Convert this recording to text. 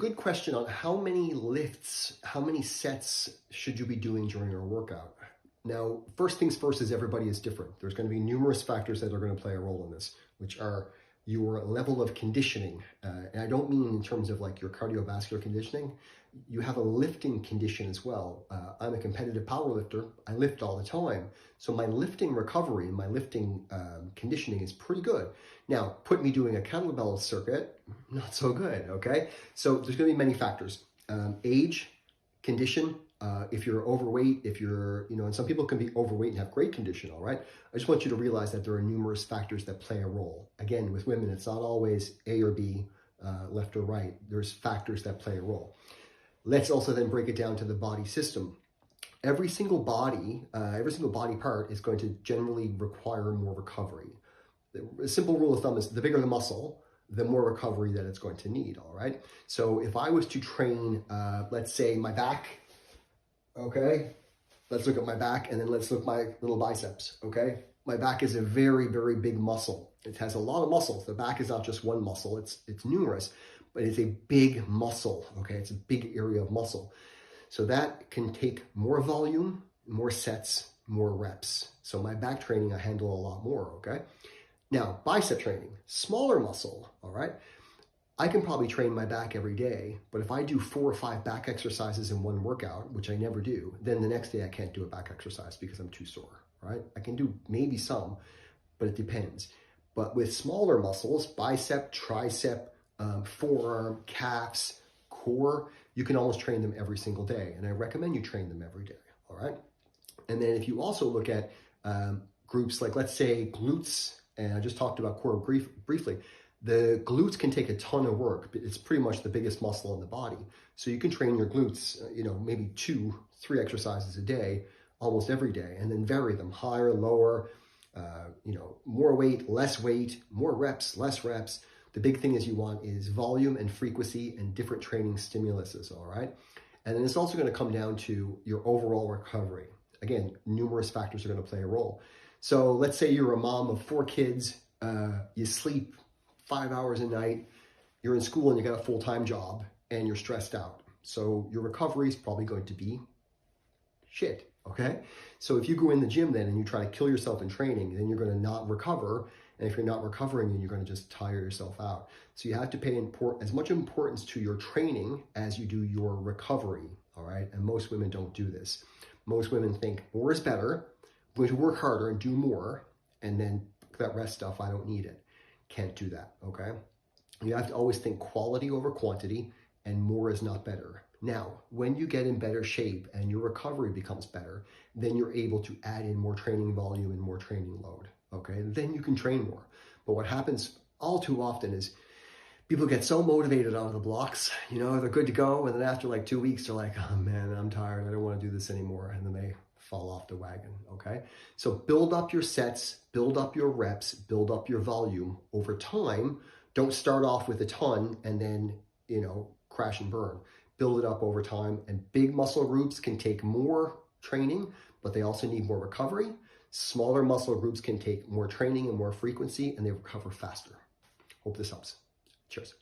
Good question on how many lifts, how many sets should you be doing during your workout? Now, first things first is everybody is different. There's going to be numerous factors that are going to play a role in this, which are your level of conditioning. And I don't mean in terms of like your cardiovascular conditioning. You have a lifting condition as well. I'm a competitive power lifter. I lift all the time. So my lifting recovery, my lifting conditioning is pretty good. Now, put me doing a kettlebell circuit, not so good, okay? So there's gonna be many factors. Age, condition, if you're overweight, if you're, and some people can be overweight and have great condition, all right? I just want you to realize that there are numerous factors that play a role. Again, with women, it's not always A or B, left or right. There's factors that play a role. Let's also then break it down to the body system. Every single body part is going to generally require more recovery. The simple rule of thumb is the bigger the muscle, the more recovery that it's going to need, all right? So if I was to train, let's say my back, okay? Let's look at my back and then let's look at my little biceps, okay? My back is a very, very big muscle. It has a lot of muscles. The back is not just one muscle, it's numerous, but it's a big muscle, okay? It's a big area of muscle. So that can take more volume, more sets, more reps. So my back training, I handle a lot more, okay? Now, bicep training, smaller muscle, all right? I can probably train my back every day, but if I do 4 or 5 back exercises in one workout, which I never do, then the next day I can't do a back exercise because I'm too sore, right? I can do maybe some, but it depends. But with smaller muscles, bicep, tricep, forearm, calves, core, you can almost train them every single day. And I recommend you train them every day, all right? And then if you also look at groups like, let's say, glutes, and I just talked about core briefly, the glutes can take a ton of work. It's pretty much the biggest muscle in the body. So you can train your glutes, maybe 2, 3 exercises a day, almost every day, and then vary them higher, lower, more weight, more reps, less reps. The big thing is you want is volume and frequency and different training stimuluses, all right? And then it's also going to come down to your overall recovery. Again, numerous factors are going to play a role. So let's say you're a mom of 4 kids, you sleep 5 hours a night, you're in school and you got a full-time job and you're stressed out. So your recovery is probably going to be shit, okay? So if you go in the gym then and you try to kill yourself in training, then you're going to not recover. And if you're not recovering, then you're going to just tire yourself out. So you have to pay as much importance to your training as you do your recovery, all right? And most women don't do this. Most women think more is better. I'm going to work harder and do more, and then that rest stuff, I don't need it. Can't do that, okay? You have to always think quality over quantity, and more is not better. Now, when you get in better shape and your recovery becomes better, then you're able to add in more training volume and more training load, okay? Then you can train more. But what happens all too often is people get so motivated out of the blocks, they're good to go, and then after like 2 weeks, they're like, oh man, I'm tired, I don't want to do this anymore, and then they fall off the wagon, okay? So build up your sets, build up your reps, build up your volume over time. Don't start off with a ton and then, crash and burn. Build it up over time, and big muscle groups can take more training, but they also need more recovery. Smaller muscle groups can take more training and more frequency, and they recover faster. Hope this helps. Cheers.